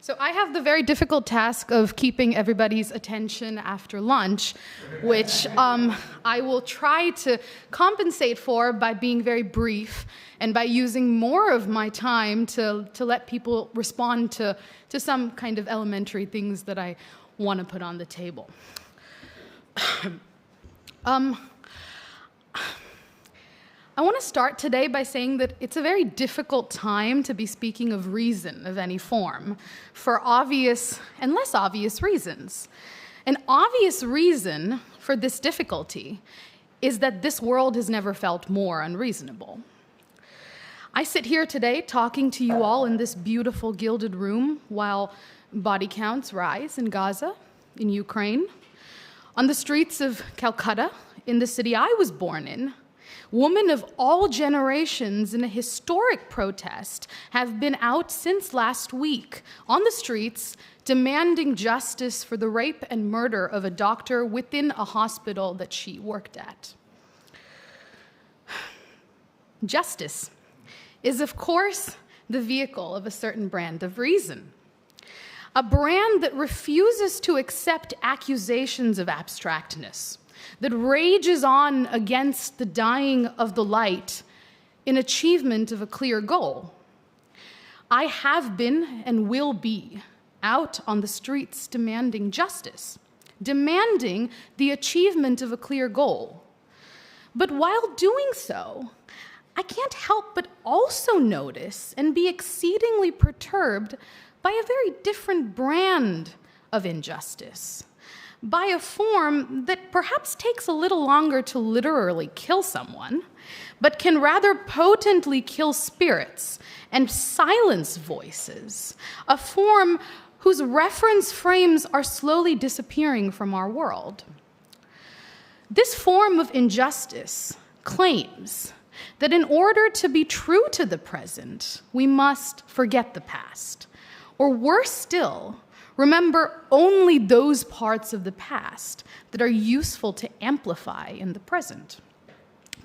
So I have the very difficult task of keeping everybody's attention after lunch, which I will try to compensate for by being very brief and by using more of my time to let people respond to some kind of elementary things that I want to put on the table. I want to start today by saying that it's a very difficult time to be speaking of reason of any form, for obvious and less obvious reasons. An obvious reason for this difficulty is that this world has never felt more unreasonable. I sit here today talking to you all in this beautiful gilded room while body counts rise in Gaza, in Ukraine, on the streets of Calcutta, in the city I was born in. Women of all generations in a historic protest have been out since last week on the streets demanding justice for the rape and murder of a doctor within a hospital that she worked at. Justice is, of course, the vehicle of a certain brand of reason, a brand that refuses to accept accusations of abstractness, that rages on against the dying of the light in achievement of a clear goal. I have been and will be out on the streets demanding justice, demanding the achievement of a clear goal. But while doing so, I can't help but also notice and be exceedingly perturbed by a very different brand of injustice, by a form that perhaps takes a little longer to literally kill someone, but can rather potently kill spirits and silence voices, a form whose reference frames are slowly disappearing from our world. This form of injustice claims that in order to be true to the present, we must forget the past, or worse still, remember only those parts of the past that are useful to amplify in the present.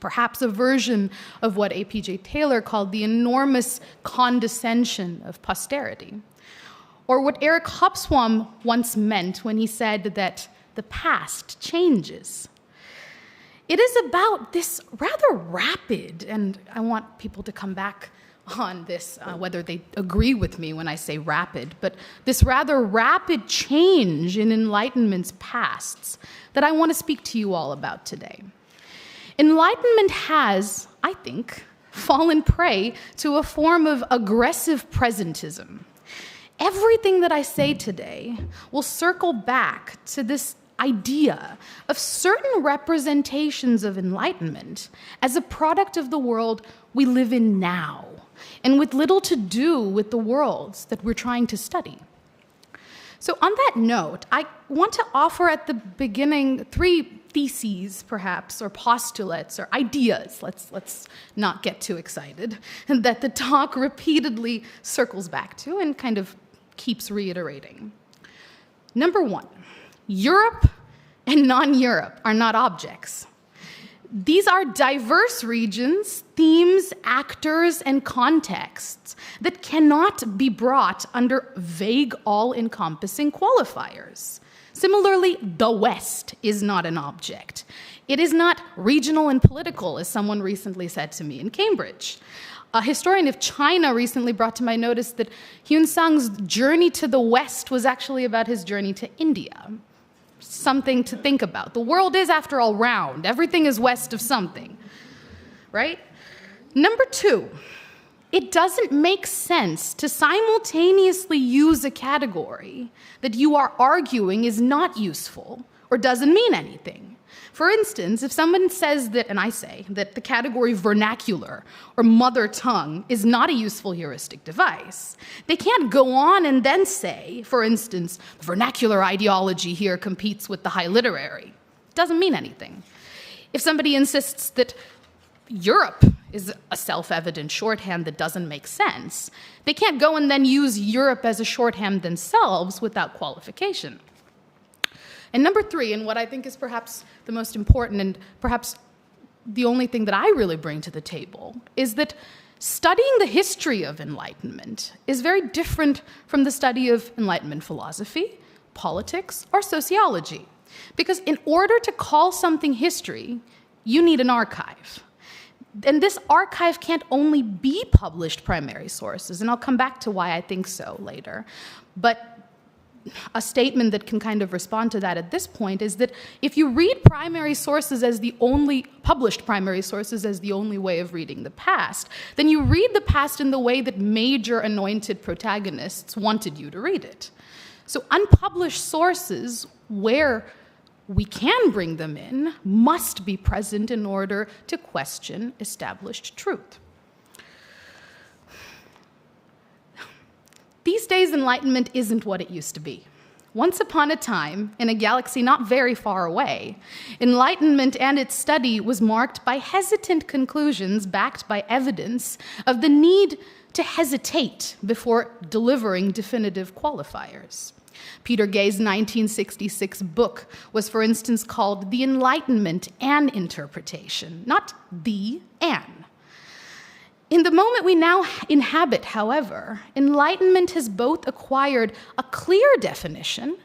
Perhaps a version of what A.P.J. Taylor called the enormous condescension of posterity, or what Eric Hobsbawm once meant when he said that the past changes. It is about this rather rapid, and I want people to come back on this, whether they agree with me when I say rapid, but this rather rapid change in Enlightenment's pasts that I want to speak to you all about today. Enlightenment has, I think, fallen prey to a form of aggressive presentism. Everything that I say today will circle back to this idea of certain representations of enlightenment as a product of the world we live in now, and with little to do with the worlds that we're trying to study. So on that note, I want to offer at the beginning three theses, perhaps, or postulates, or ideas, let's not get too excited, that the talk repeatedly circles back to and kind of keeps reiterating. Number one, Europe and non-Europe are not objects. These are diverse regions, themes, actors, and contexts that cannot be brought under vague, all-encompassing qualifiers. Similarly, the West is not an object. It is not regional and political, as someone recently said to me in Cambridge. A historian of China recently brought to my notice that Hyun Sang's journey to the West was actually about his journey to India. Something to think about. The world is, after all, round. Everything is west of something, right? Number two, it doesn't make sense to simultaneously use a category that you are arguing is not useful or doesn't mean anything. For instance, if someone says that, and I say, that the category vernacular or mother tongue is not a useful heuristic device, they can't go on and then say, for instance, vernacular ideology here competes with the high literary. Doesn't mean anything. If somebody insists that Europe is a self-evident shorthand that doesn't make sense, they can't go and then use Europe as a shorthand themselves without qualification. And number three, and what I think is perhaps the most important and perhaps the only thing that I really bring to the table, is that Studying the history of Enlightenment is very different from the study of Enlightenment philosophy, politics, or sociology. Because in order to call something history, you need an archive. And this archive can't only be published primary sources, and I'll come back to why I think so later. But a statement that can kind of respond to that at this point is that if you read primary sources as the only, published primary sources as the only way of reading the past, then you read the past in the way that major anointed protagonists wanted you to read it. So unpublished sources, where we can bring them in, must be present in order to question established truth. These days, Enlightenment isn't what it used to be. Once upon a time, in a galaxy not very far away, Enlightenment and its study was marked by hesitant conclusions backed by evidence of the need to hesitate before delivering definitive qualifiers. Peter Gay's 1966 book was, for instance, called The Enlightenment and Interpretation, not the and. In the moment we now inhabit, however, Enlightenment has both acquired a clear definition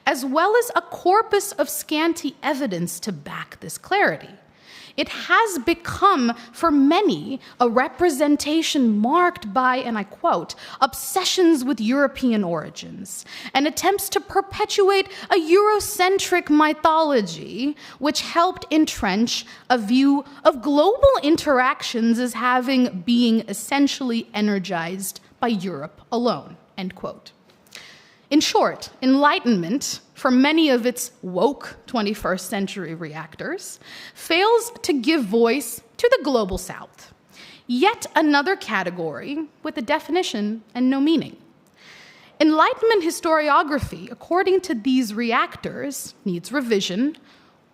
as well as a corpus of scanty evidence to back this clarity. It has become, for many, a representation marked by, and I quote, obsessions with European origins and attempts to perpetuate a Eurocentric mythology which helped entrench a view of global interactions as being essentially energized by Europe alone, end quote. In short, Enlightenment, for many of its woke 21st century reactors, fails to give voice to the global South, yet another category with a definition and no meaning. Enlightenment historiography, according to these reactors, needs revision,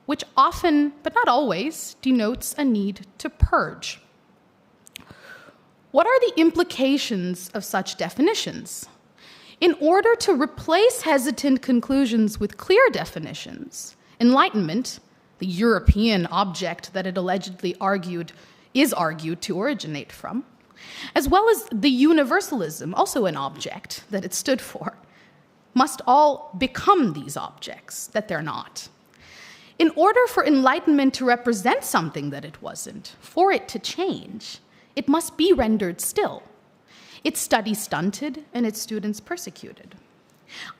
which often, but not always, denotes a need to purge. What are the implications of such definitions? In order to replace hesitant conclusions with clear definitions, Enlightenment, the European object that it allegedly is argued to originate from, as well as the universalism, also an object that it stood for, must all become these objects that they're not. In order for Enlightenment to represent something that it wasn't, for it to change, it must be rendered still. Its study stunted, and its students persecuted.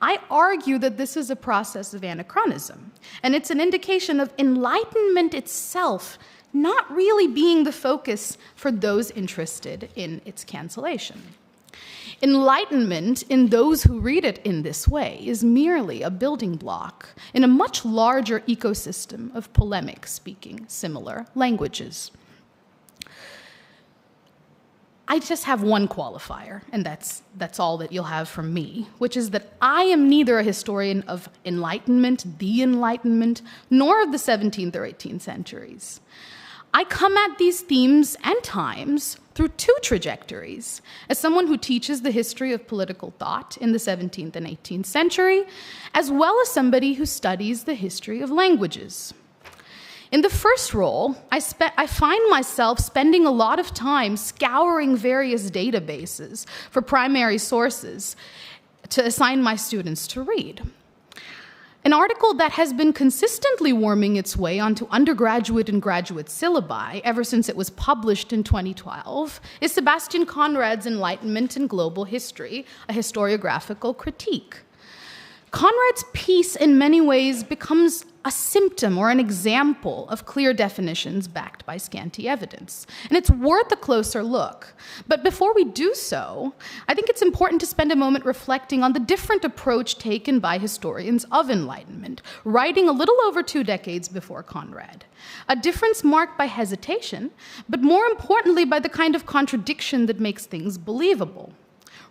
I argue that this is a process of anachronism, and it's an indication of Enlightenment itself not really being the focus for those interested in its cancellation. Enlightenment, in those who read it in this way, is merely a building block in a much larger ecosystem of polemic speaking similar languages. I just have one qualifier, and that's all that you'll have from me, which is that I am neither a historian of Enlightenment, the Enlightenment, nor of the 17th or 18th centuries. I come at these themes and times through two trajectories, as someone who teaches the history of political thought in the 17th and 18th century, as well as somebody who studies the history of languages. In the first role, I find myself spending a lot of time scouring various databases for primary sources to assign my students to read. An article that has been consistently worming its way onto undergraduate and graduate syllabi ever since it was published in 2012 is Sebastian Conrad's Enlightenment and Global History, a historiographical critique. Conrad's piece in many ways becomes a symptom or an example of clear definitions backed by scanty evidence. And it's worth a closer look. But before we do so, I think it's important to spend a moment reflecting on the different approach taken by historians of Enlightenment, writing a little over 2 decades before Conrad. A difference marked by hesitation, but more importantly by the kind of contradiction that makes things believable.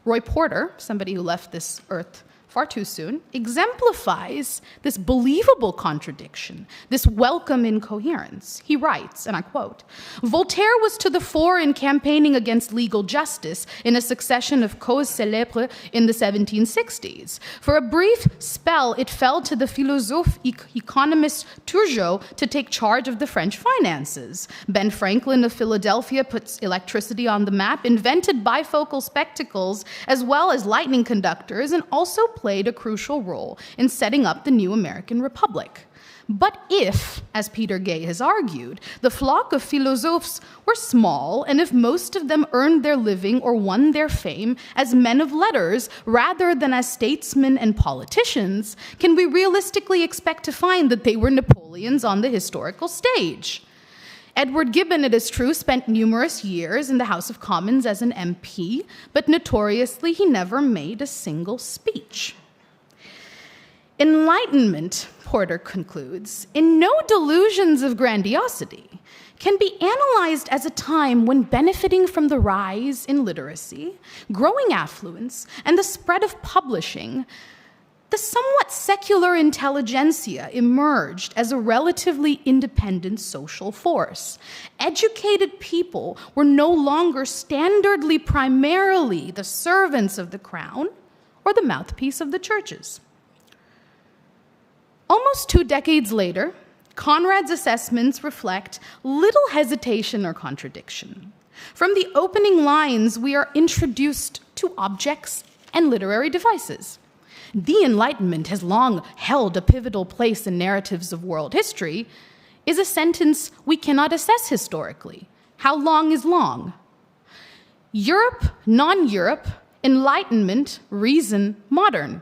Roy Porter, somebody who left this earth far too soon, exemplifies this believable contradiction, this welcome incoherence. He writes, and I quote, "Voltaire was to the fore in campaigning against legal justice in a succession of causes célèbres in the 1760s. For a brief spell, it fell to the philosophe economist Turgot to take charge of the French finances. Ben Franklin of Philadelphia puts electricity on the map, invented bifocal spectacles as well as lightning conductors, and also played a crucial role in setting up the new American Republic. But if, as Peter Gay has argued, the flock of philosophes were small, and if most of them earned their living or won their fame as men of letters rather than as statesmen and politicians, can we realistically expect to find that they were Napoleons on the historical stage? Edward Gibbon, it is true, spent numerous years in the House of Commons as an MP, but notoriously he never made a single speech." Enlightenment, Porter concludes, in no delusions of grandiosity, can be analyzed as a time when benefiting from the rise in literacy, growing affluence, and the spread of publishing, the somewhat secular intelligentsia emerged as a relatively independent social force. Educated people were no longer standardly primarily the servants of the crown or the mouthpiece of the churches. Almost 2 decades later, Conrad's assessments reflect little hesitation or contradiction. From the opening lines, we are introduced to objects and literary devices. "The Enlightenment has long held a pivotal place in narratives of world history," is a sentence we cannot assess historically. How long is long? Europe, non-Europe, Enlightenment, reason, modern.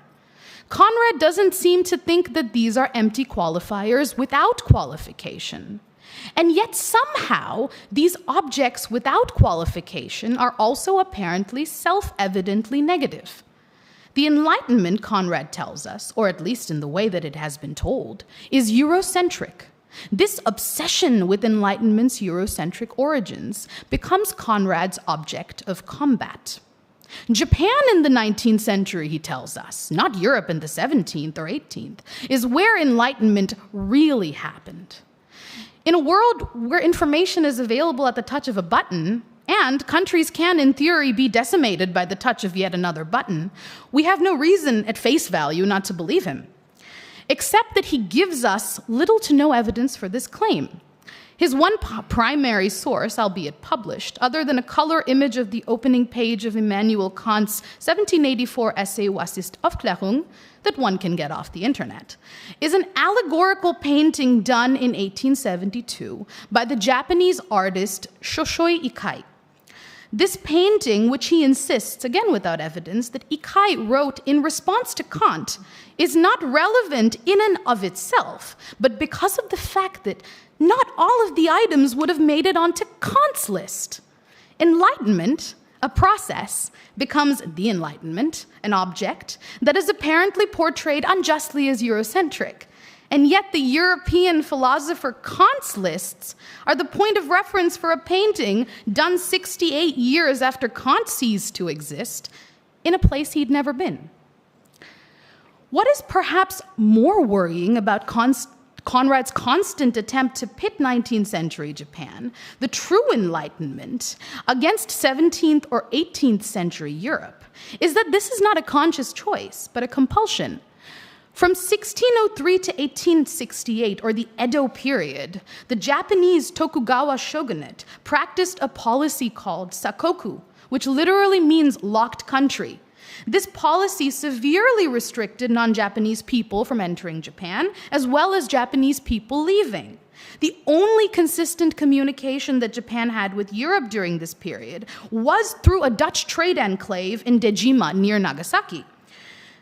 Conrad doesn't seem to think that these are empty qualifiers without qualification. And yet somehow, these objects without qualification are also apparently self-evidently negative. The Enlightenment, Conrad tells us, or at least in the way that it has been told, is Eurocentric. This obsession with Enlightenment's Eurocentric origins becomes Conrad's object of combat. Japan in the 19th century, he tells us, not Europe in the 17th or 18th, is where Enlightenment really happened. In a world where information is available at the touch of a button, and countries can, in theory, be decimated by the touch of yet another button, we have no reason at face value not to believe him, except that he gives us little to no evidence for this claim. His one primary source, albeit published, other than a color image of the opening page of Immanuel Kant's 1784 essay Was ist Aufklärung, that one can get off the internet, is an allegorical painting done in 1872 by the Japanese artist Shoshoi Ikkai. This painting, which he insists, again without evidence, that Ikkai wrote in response to Kant, is not relevant in and of itself, but because of the fact that not all of the items would have made it onto Kant's list. Enlightenment, a process, becomes the Enlightenment, an object, that is apparently portrayed unjustly as Eurocentric. And yet the European philosopher Kant's lists are the point of reference for a painting done 68 years after Kant ceased to exist in a place he'd never been. What is perhaps more worrying about Conrad's constant attempt to pit 19th century Japan, the true Enlightenment, against 17th or 18th century Europe, is that this is not a conscious choice, but a compulsion. From 1603 to 1868, or the Edo period, the Japanese Tokugawa shogunate practiced a policy called sakoku, which literally means locked country. This policy severely restricted non-Japanese people from entering Japan, as well as Japanese people leaving. The only consistent communication that Japan had with Europe during this period was through a Dutch trade enclave in Dejima near Nagasaki.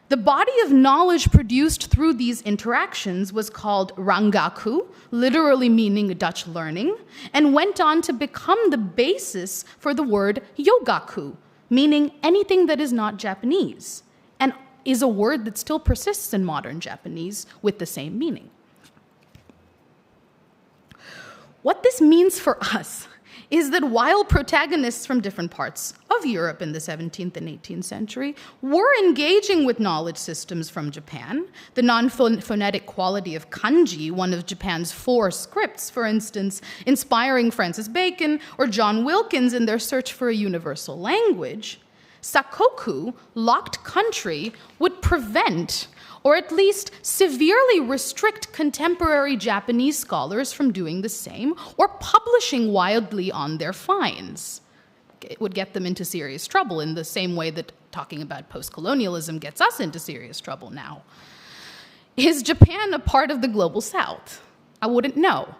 The body of knowledge produced through these interactions was called rangaku, literally meaning Dutch learning, and went on to become the basis for the word yogaku, meaning anything that is not Japanese, and is a word that still persists in modern Japanese with the same meaning. What this means for us is that while protagonists from different parts of Europe in the 17th and 18th century were engaging with knowledge systems from Japan, the non-phonetic quality of kanji, one of Japan's 4 scripts, for instance, inspiring Francis Bacon or John Wilkins in their search for a universal language, sakoku, locked country, would prevent or at least severely restrict contemporary Japanese scholars from doing the same or publishing wildly on their finds. It would get them into serious trouble in the same way that talking about post-colonialism gets us into serious trouble now. Is Japan a part of the global South? I wouldn't know.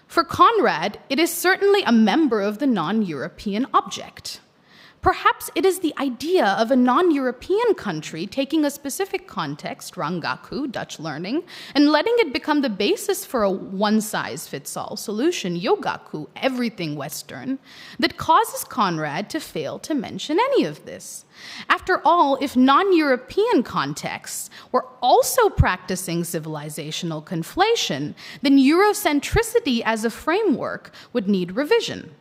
For Conrad, it is certainly a member of the non-European object. Perhaps it is the idea of a non-European country taking a specific context, rangaku, Dutch learning, and letting it become the basis for a one-size-fits-all solution, yogaku, everything Western, that causes Conrad to fail to mention any of this. After all, if non-European contexts were also practicing civilizational conflation, then Eurocentricity as a framework would need revision.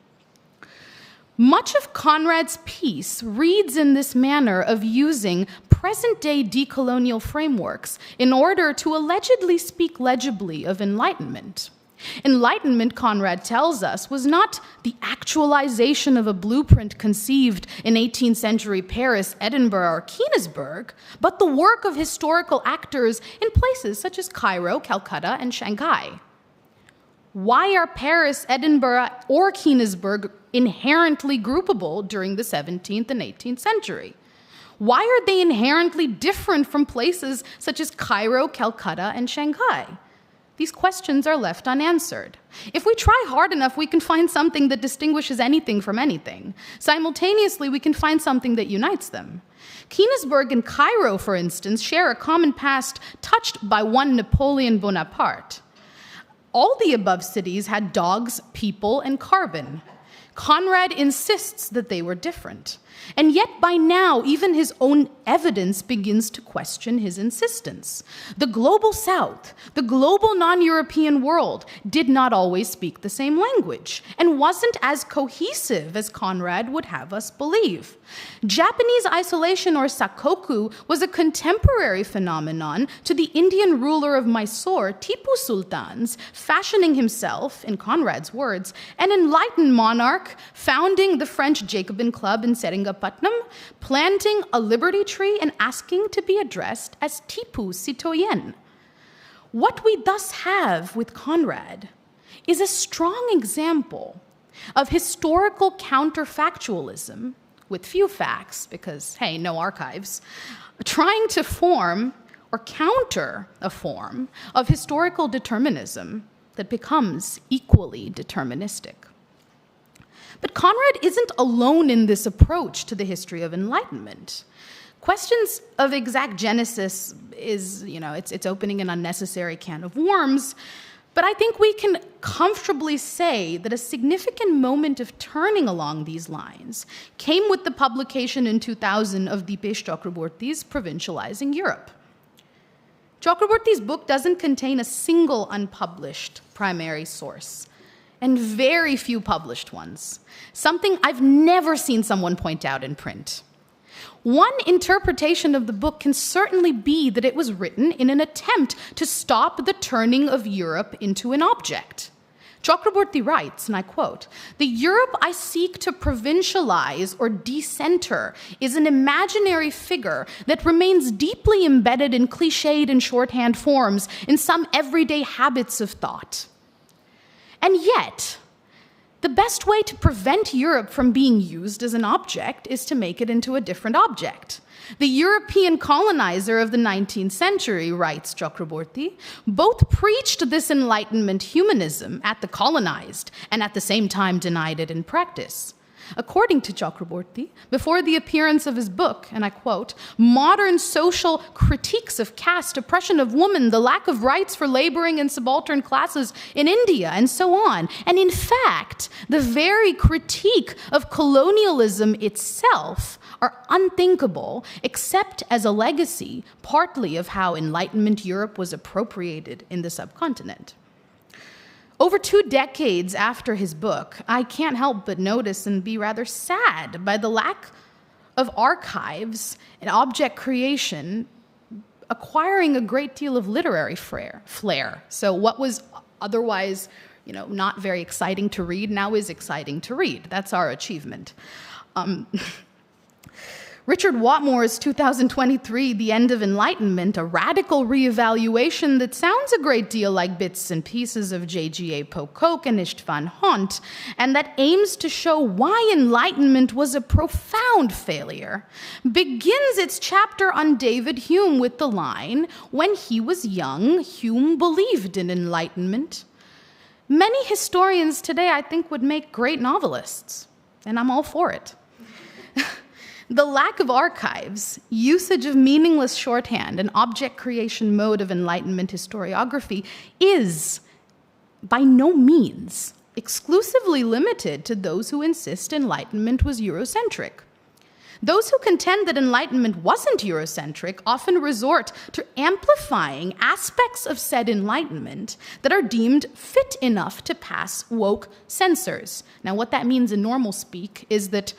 Much of Conrad's piece reads in this manner of using present-day decolonial frameworks in order to allegedly speak legibly of Enlightenment. Enlightenment, Conrad tells us, was not the actualization of a blueprint conceived in 18th century Paris, Edinburgh, or Keenesburg, but the work of historical actors in places such as Cairo, Calcutta, and Shanghai. Why are Paris, Edinburgh, or Keenesburg inherently groupable during the 17th and 18th century? Why are they inherently different from places such as Cairo, Calcutta, and Shanghai? These questions are left unanswered. If we try hard enough, we can find something that distinguishes anything from anything. Simultaneously, we can find something that unites them. Keenesburg and Cairo, for instance, share a common past touched by one Napoleon Bonaparte. All the above cities had dogs, people, and carbon. Conrad insists that they were different. And yet by now, even his own evidence begins to question his insistence. The global South, the global non-European world, did not always speak the same language and wasn't as cohesive as Conrad would have us believe. Japanese isolation, or sakoku, was a contemporary phenomenon to the Indian ruler of Mysore, Tipu Sultan's, fashioning himself, in Conrad's words, an enlightened monarch, founding the French Jacobin Club and setting up Putnam, planting a liberty tree and asking to be addressed as Tipu Citoyen. What we thus have with Conrad is a strong example of historical counterfactualism, with few facts, because, hey, no archives, trying to form or counter a form of historical determinism that becomes equally deterministic. But Conrad isn't alone in this approach to the history of Enlightenment. Questions of exact genesis is, it's opening an unnecessary can of worms, but I think we can comfortably say that a significant moment of turning along these lines came with the publication in 2000 of Dipesh Chakraborty's Provincializing Europe. Chakraborty's book doesn't contain a single unpublished primary source, and very few published ones, something I've never seen someone point out in print. One interpretation of the book can certainly be that it was written in an attempt to stop the turning of Europe into an object. Chakraborty writes, and I quote, "The Europe I seek to provincialize or decenter is an imaginary figure that remains deeply embedded in cliched and shorthand forms in some everyday habits of thought. And yet, the best way to prevent Europe from being used as an object is to make it into a different object. The European colonizer of the 19th century," writes Chakraborty, "both preached this Enlightenment humanism at the colonized and at the same time denied it in practice. According to Chakraborty, before the appearance of his book, and I quote, modern social critiques of caste, oppression of women, the lack of rights for laboring and subaltern classes in India, and so on. And in fact, the very critique of colonialism itself are unthinkable, except as a legacy, partly of how Enlightenment Europe was appropriated in the subcontinent." Over 2 decades after his book, I can't help but notice and be rather sad by the lack of archives and object creation acquiring a great deal of literary flair. So what was otherwise, not very exciting to read now is exciting to read. That's our achievement. Richard Watmore's 2023 The End of Enlightenment, a radical reevaluation that sounds a great deal like bits and pieces of J.G.A. Pocock and Istvan Hont, and that aims to show why Enlightenment was a profound failure, begins its chapter on David Hume with the line, "When he was young, Hume believed in Enlightenment." Many historians today, I think, would make great novelists, and I'm all for it. The lack of archives, usage of meaningless shorthand, and object creation mode of Enlightenment historiography is, by no means, exclusively limited to those who insist Enlightenment was Eurocentric. Those who contend that Enlightenment wasn't Eurocentric often resort to amplifying aspects of said Enlightenment that are deemed fit enough to pass woke censors. Now, what that means in normal speak is that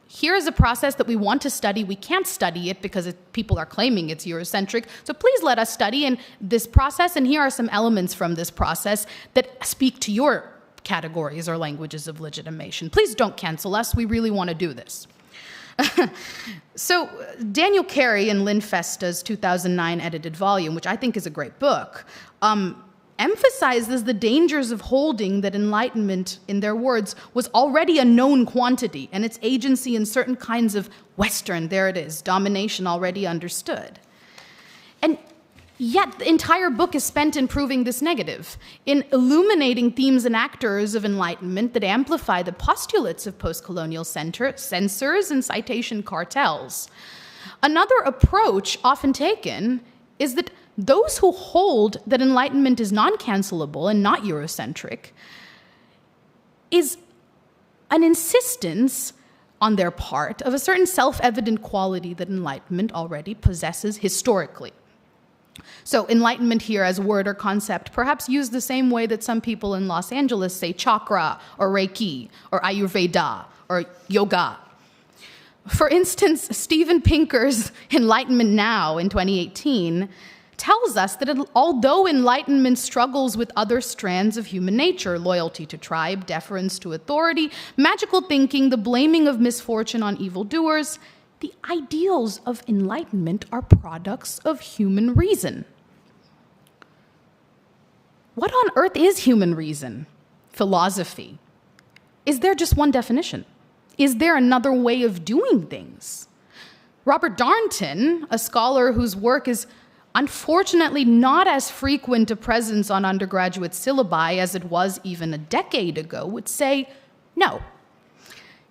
here is a process that we want to study. We can't study it because people are claiming it's Eurocentric. So please let us study in this process, and here are some elements from this process that speak to your categories or languages of legitimation. Please don't cancel us. We really want to do this. So Daniel Carey in Lynn Festa's 2009 edited volume, which I think is a great book, emphasizes the dangers of holding that Enlightenment, in their words, was already a known quantity and its agency in certain kinds of Western, there it is, domination already understood. And yet the entire book is spent in proving this negative, in illuminating themes and actors of Enlightenment that amplify the postulates of post-colonial censors and citation cartels. Another approach often taken is that those who hold that Enlightenment is non-cancelable and not Eurocentric is an insistence on their part of a certain self-evident quality that Enlightenment already possesses historically. So Enlightenment here as word or concept, perhaps used the same way that some people in Los Angeles say chakra or Reiki or Ayurveda or yoga. For instance, Steven Pinker's Enlightenment Now in 2018 tells us that although Enlightenment struggles with other strands of human nature, loyalty to tribe, deference to authority, magical thinking, the blaming of misfortune on evildoers, the ideals of Enlightenment are products of human reason. What on earth is human reason? Philosophy. Is there just one definition? Is there another way of doing things? Robert Darnton, a scholar whose work is unfortunately not as frequent a presence on undergraduate syllabi as it was even a decade ago, would say no.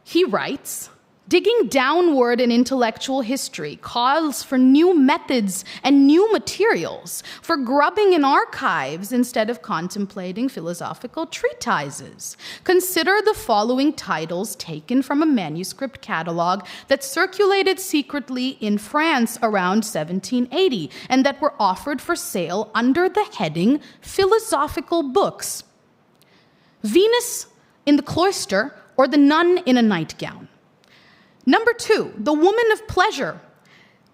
He writes, digging downward in intellectual history calls for new methods and new materials, for grubbing in archives instead of contemplating philosophical treatises. Consider the following titles taken from a manuscript catalog that circulated secretly in France around 1780 and that were offered for sale under the heading Philosophical Books. Venus in the Cloister or the Nun in a Nightgown. Number 2, The Woman of Pleasure.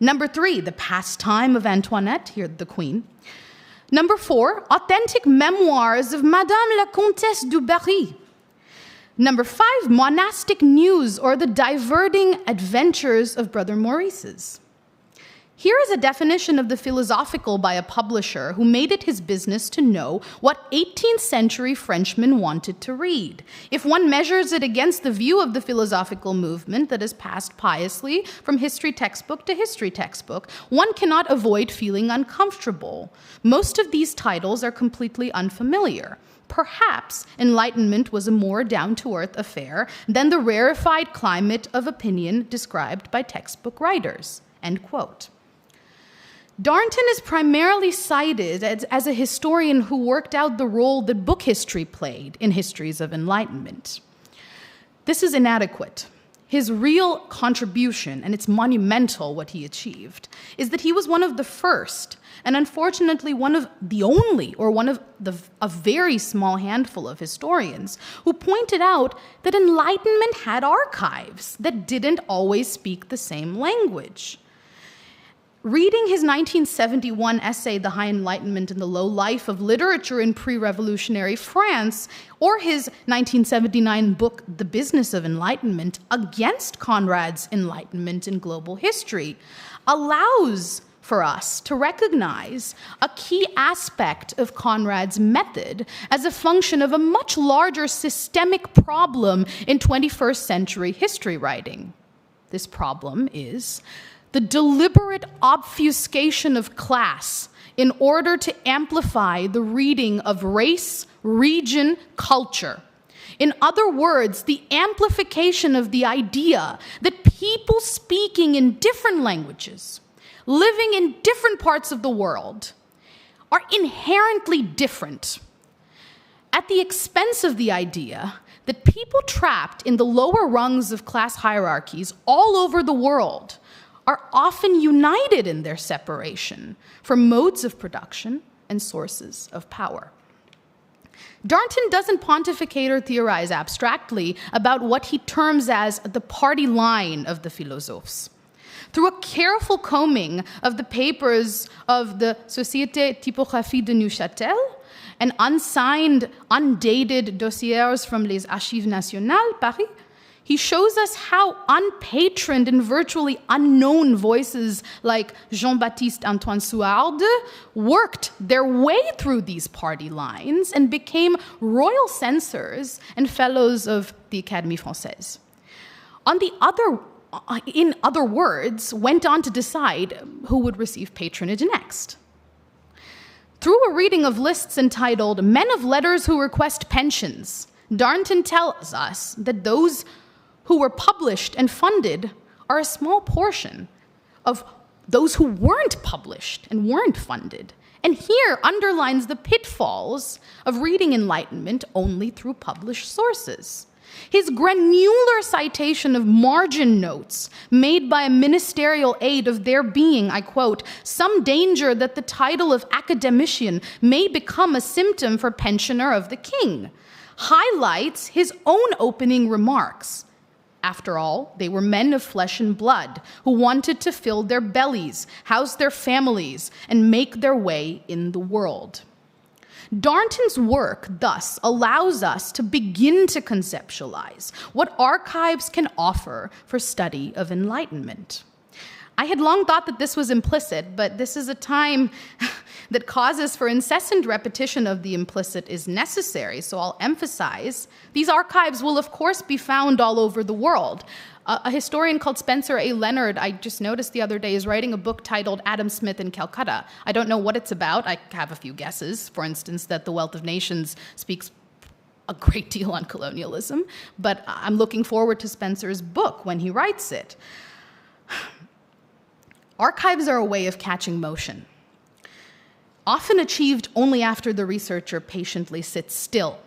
Number 3, The Pastime of Antoinette, here the Queen. Number 4, Authentic Memoirs of Madame la Comtesse du Barry. Number 5, Monastic News, or The Diverting Adventures of Brother Maurice's. Here is a definition of the philosophical by a publisher who made it his business to know what 18th century Frenchmen wanted to read. If one measures it against the view of the philosophical movement that has passed piously from history textbook to history textbook, one cannot avoid feeling uncomfortable. Most of these titles are completely unfamiliar. Perhaps Enlightenment was a more down-to-earth affair than the rarefied climate of opinion described by textbook writers. End quote. Darnton is primarily cited as a historian who worked out the role that book history played in histories of Enlightenment. This is inadequate. his real contribution, and it's monumental what he achieved, is that he was one of the first, and unfortunately one of the only, or one of a very small handful of historians, who pointed out that Enlightenment had archives that didn't always speak the same language. Reading his 1971 essay, The High Enlightenment and the Low Life of Literature in Pre-Revolutionary France, or his 1979 book, The Business of Enlightenment, against Conrad's Enlightenment in global history, allows for us to recognize a key aspect of Conrad's method as a function of a much larger systemic problem in 21st century history writing. This problem is the deliberate obfuscation of class in order to amplify the reading of race, region, culture. In other words, the amplification of the idea that people speaking in different languages, living in different parts of the world, are inherently different, at the expense of the idea that people trapped in the lower rungs of class hierarchies all over the world are often united in their separation from modes of production and sources of power. Darnton doesn't pontificate or theorize abstractly about what he terms as the party line of the philosophes. Through a careful combing of the papers of the Société Typographie de Neuchâtel and unsigned, undated dossiers from les Archives Nationales, Paris, he shows us how unpatroned and virtually unknown voices like Jean-Baptiste Antoine Suarde worked their way through these party lines and became royal censors and fellows of the Académie Française. In other words, went on to decide who would receive patronage next. Through a reading of lists entitled Men of Letters Who Request Pensions, Darnton tells us that those who were published and funded are a small portion of those who weren't published and weren't funded. And here underlines the pitfalls of reading Enlightenment only through published sources. His granular citation of margin notes made by a ministerial aide of there being, I quote, some danger that the title of academician may become a symptom for pensioner of the king, highlights his own opening remarks. After all, they were men of flesh and blood who wanted to fill their bellies, house their families, and make their way in the world. Darnton's work thus allows us to begin to conceptualize what archives can offer for study of Enlightenment. I had long thought that this was implicit, but this is a time that causes for incessant repetition of the implicit is necessary, so I'll emphasize these archives will of course be found all over the world. A historian called Spencer A. Leonard, I just noticed the other day, is writing a book titled Adam Smith in Calcutta. I don't know what it's about. I have a few guesses. For instance, that The Wealth of Nations speaks a great deal on colonialism, but I'm looking forward to Spencer's book when he writes it. Archives are a way of catching motion, often achieved only after the researcher patiently sits still.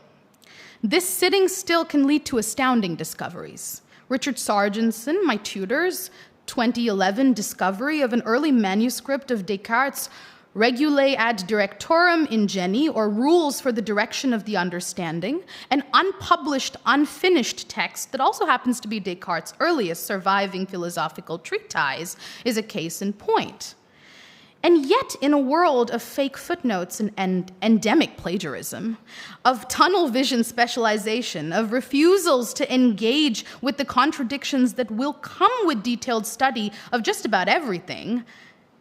This sitting still can lead to astounding discoveries. Richard Sargentson, my tutor's 2011 discovery of an early manuscript of Descartes' Regulae ad Directorem Ingenii, or Rules for the Direction of the Understanding, an unpublished, unfinished text that also happens to be Descartes' earliest surviving philosophical treatise, is a case in point. And yet, in a world of fake footnotes and endemic plagiarism, of tunnel vision specialization, of refusals to engage with the contradictions that will come with detailed study of just about everything,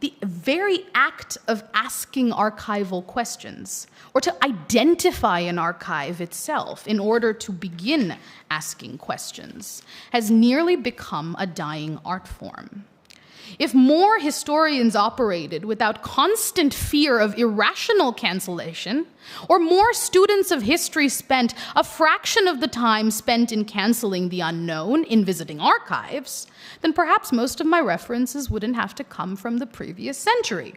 the very act of asking archival questions, or to identify an archive itself in order to begin asking questions, has nearly become a dying art form. If more historians operated without constant fear of irrational cancellation, or more students of history spent a fraction of the time spent in canceling the unknown in visiting archives, then perhaps most of my references wouldn't have to come from the previous century.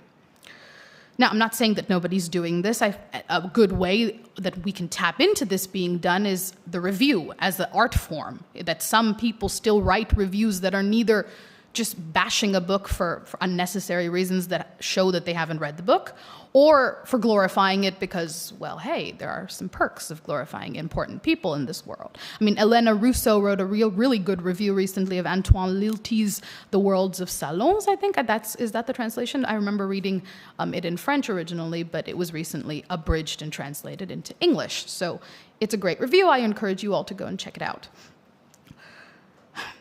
Now, I'm not saying that nobody's doing this. A good way that we can tap into this being done is the review as an art form, that some people still write reviews that are neither just bashing a book for unnecessary reasons that show that they haven't read the book, or for glorifying it because, well, hey, there are some perks of glorifying important people in this world. I mean, Elena Russo wrote a really good review recently of Antoine Lilti's The Worlds of Salons, I think. Is that the translation? I remember reading it in French originally, but it was recently abridged and translated into English. So it's a great review. I encourage you all to go and check it out.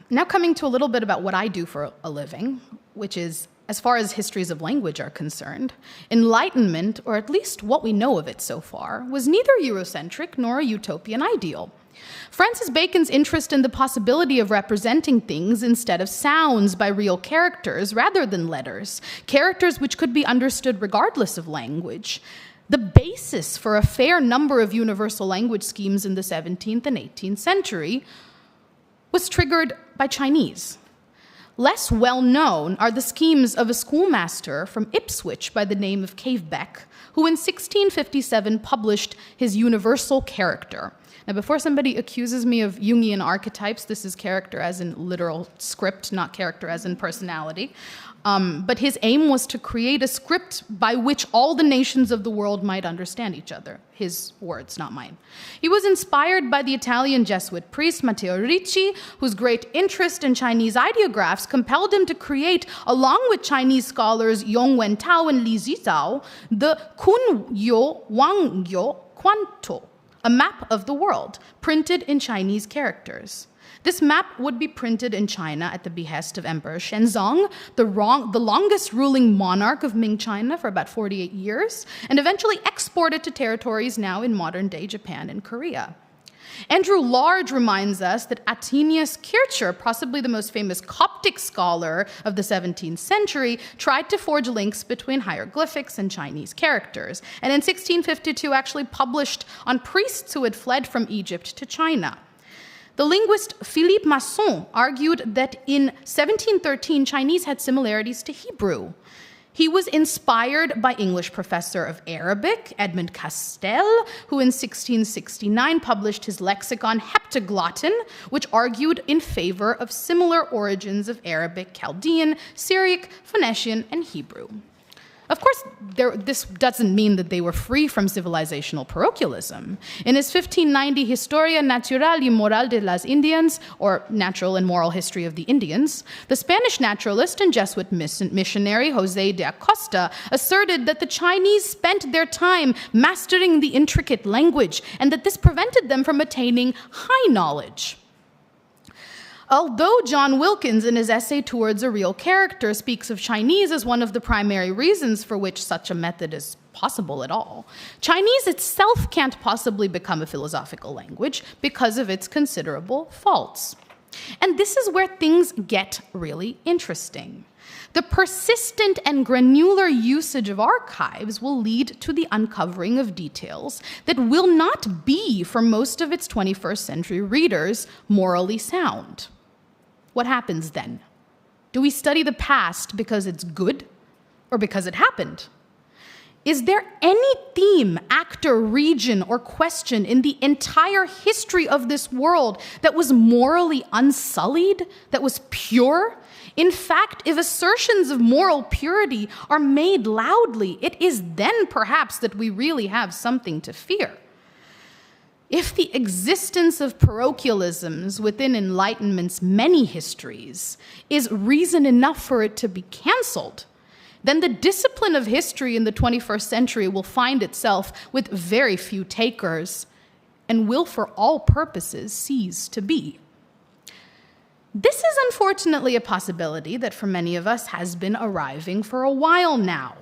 Now coming to a little bit about what I do for a living, which is, as far as histories of language are concerned, Enlightenment, or at least what we know of it so far, was neither Eurocentric nor a utopian ideal. Francis Bacon's interest in the possibility of representing things instead of sounds by real characters rather than letters, characters which could be understood regardless of language, the basis for a fair number of universal language schemes in the 17th and 18th century, was triggered by Chinese. Less well known are the schemes of a schoolmaster from Ipswich by the name of Cavebeck, who in 1657 published his Universal Character. Now, before somebody accuses me of Jungian archetypes, this is character as in literal script, not character as in personality. But his aim was to create a script by which all the nations of the world might understand each other. His words, not mine. He was inspired by the Italian Jesuit priest Matteo Ricci, whose great interest in Chinese ideographs compelled him to create, along with Chinese scholars Yong Wentao and Li Zizao, the Kunyou Wangyou Quanto, a map of the world, printed in Chinese characters. This map would be printed in China at the behest of Emperor Shenzong, the longest ruling monarch of Ming China for about 48 years, and eventually exported to territories now in modern-day Japan and Korea. Andrew Large reminds us that Atenius Kircher, possibly the most famous Coptic scholar of the 17th century, tried to forge links between hieroglyphics and Chinese characters, and in 1652 actually published on priests who had fled from Egypt to China. The linguist Philippe Masson argued that in 1713, Chinese had similarities to Hebrew. He was inspired by English professor of Arabic, Edmund Castell, who in 1669 published his lexicon Heptaglotton, which argued in favor of similar origins of Arabic, Chaldean, Syriac, Phoenician, and Hebrew. Of course, this doesn't mean that they were free from civilizational parochialism. In his 1590 Historia Natural y Moral de las Indians, or Natural and Moral History of the Indians, the Spanish naturalist and Jesuit missionary José de Acosta asserted that the Chinese spent their time mastering the intricate language and that this prevented them from attaining high knowledge. Although John Wilkins, in his essay Towards a Real Character, speaks of Chinese as one of the primary reasons for which such a method is possible at all, Chinese itself can't possibly become a philosophical language because of its considerable faults. And this is where things get really interesting. The persistent and granular usage of archives will lead to the uncovering of details that will not be, for most of its 21st century readers, morally sound. What happens then? Do we study the past because it's good or because it happened? Is there any theme, actor, region, or question in the entire history of this world that was morally unsullied, that was pure? In fact, if assertions of moral purity are made loudly, it is then perhaps that we really have something to fear. If the existence of parochialisms within Enlightenment's many histories is reason enough for it to be canceled, then the discipline of history in the 21st century will find itself with very few takers and will for all purposes cease to be. This is unfortunately a possibility that for many of us has been arriving for a while now.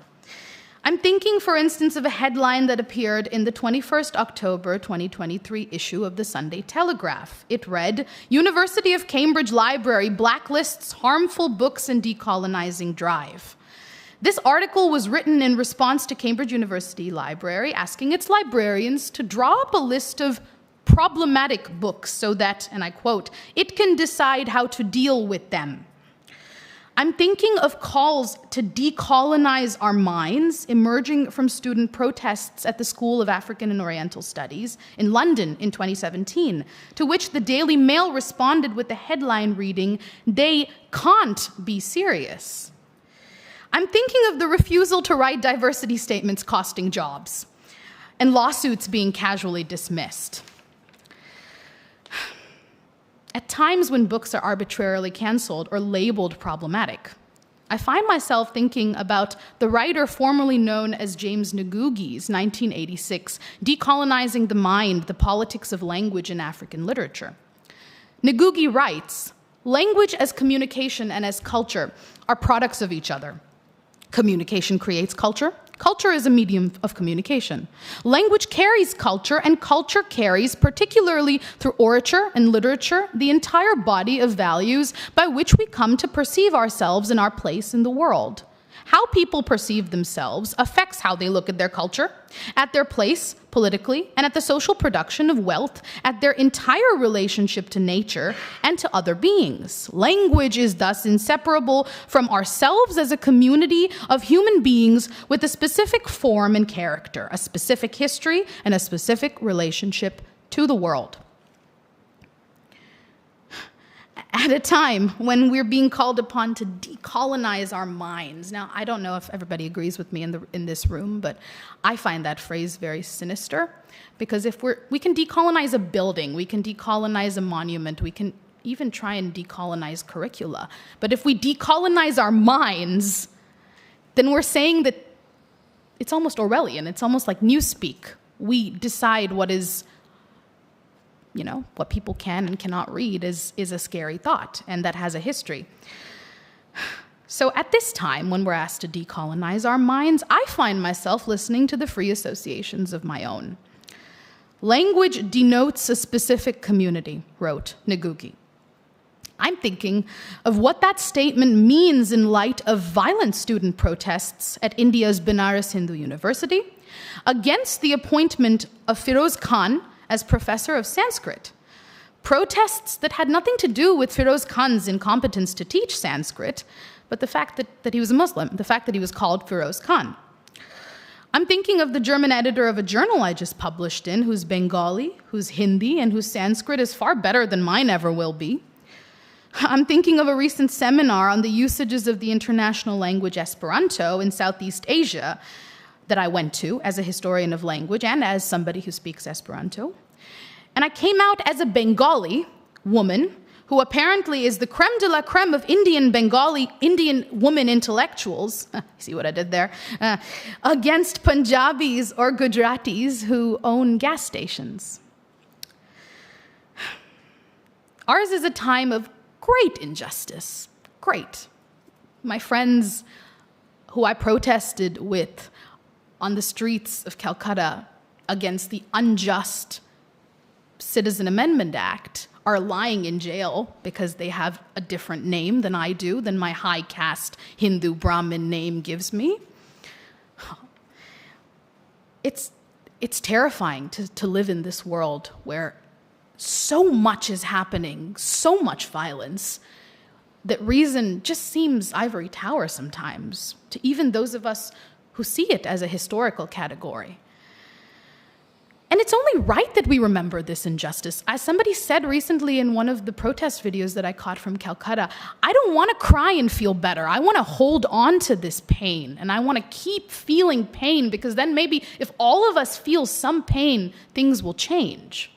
I'm thinking, for instance, of a headline that appeared in the 21st October 2023 issue of the Sunday Telegraph. It read, "University of Cambridge Library blacklists harmful books in decolonizing drive." This article was written in response to Cambridge University Library asking its librarians to draw up a list of problematic books so that, and I quote, "it can decide how to deal with them." I'm thinking of calls to decolonize our minds emerging from student protests at the School of African and Oriental Studies in London in 2017, to which the Daily Mail responded with the headline reading, "They can't be serious." I'm thinking of the refusal to write diversity statements costing jobs, and lawsuits being casually dismissed. At times when books are arbitrarily canceled or labeled problematic, I find myself thinking about the writer formerly known as James Ngugi's 1986 Decolonizing the Mind, the Politics of Language in African Literature. Ngugi writes, "Language as communication and as culture are products of each other. Communication creates culture. Culture is a medium of communication. Language carries culture, and culture carries, particularly through orature and literature, the entire body of values by which we come to perceive ourselves and our place in the world. How people perceive themselves affects how they look at their culture, at their place politically, and at the social production of wealth, at their entire relationship to nature and to other beings. Language is thus inseparable from ourselves as a community of human beings with a specific form and character, a specific history, and a specific relationship to the world." At a time when we're being called upon to decolonize our minds. Now, I don't know if everybody agrees with me in this room, but I find that phrase very sinister, because if we can decolonize a building, we can decolonize a monument, we can even try and decolonize curricula. But if we decolonize our minds, then we're saying that it's almost Orwellian. It's almost like newspeak. We decide what is, what people can and cannot read is a scary thought, and that has a history. So at this time, when we're asked to decolonize our minds, I find myself listening to the free associations of my own. "Language denotes a specific community," wrote Ngugi. I'm thinking of what that statement means in light of violent student protests at India's Banaras Hindu University against the appointment of Firoz Khan as professor of Sanskrit. Protests that had nothing to do with Firoz Khan's incompetence to teach Sanskrit, but the fact that he was a Muslim, the fact that he was called Firoz Khan. I'm thinking of the German editor of a journal I just published in, who's Bengali, who's Hindi, and whose Sanskrit is far better than mine ever will be. I'm thinking of a recent seminar on the usages of the international language Esperanto in Southeast Asia that I went to as a historian of language and as somebody who speaks Esperanto. And I came out as a Bengali woman who apparently is the creme de la creme of Indian woman intellectuals, see what I did there, against Punjabis or Gujaratis who own gas stations. Ours is a time of great injustice, great. My friends who I protested with on the streets of Calcutta against the unjust Citizen Amendment Act are lying in jail because they have a different name than I do, than my high caste Hindu Brahmin name gives me. It's terrifying to live in this world where so much is happening, so much violence, that reason just seems ivory tower sometimes to even those of us who see it as a historical category. And it's only right that we remember this injustice. As somebody said recently in one of the protest videos that I caught from Calcutta, I don't want to cry and feel better. I want to hold on to this pain, and I want to keep feeling pain, because then maybe if all of us feel some pain, things will change.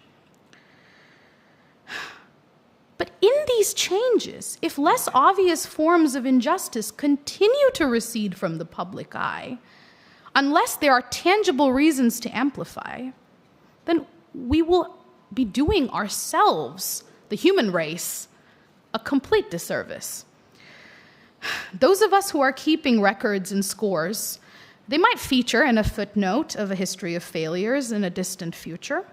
But in these changes, if less obvious forms of injustice continue to recede from the public eye, unless there are tangible reasons to amplify, then we will be doing ourselves, the human race, a complete disservice. Those of us who are keeping records and scores, they might feature in a footnote of a history of failures in a distant future.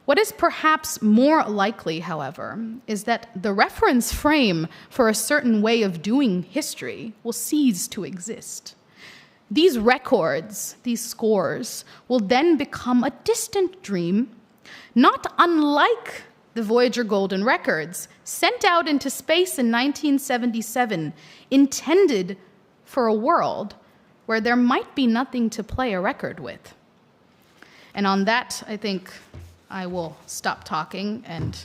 What is perhaps more likely, however, is that the reference frame for a certain way of doing history will cease to exist. These records, these scores, will then become a distant dream, not unlike the Voyager Golden Records, sent out into space in 1977, intended for a world where there might be nothing to play a record with. And on that, I think I will stop talking and...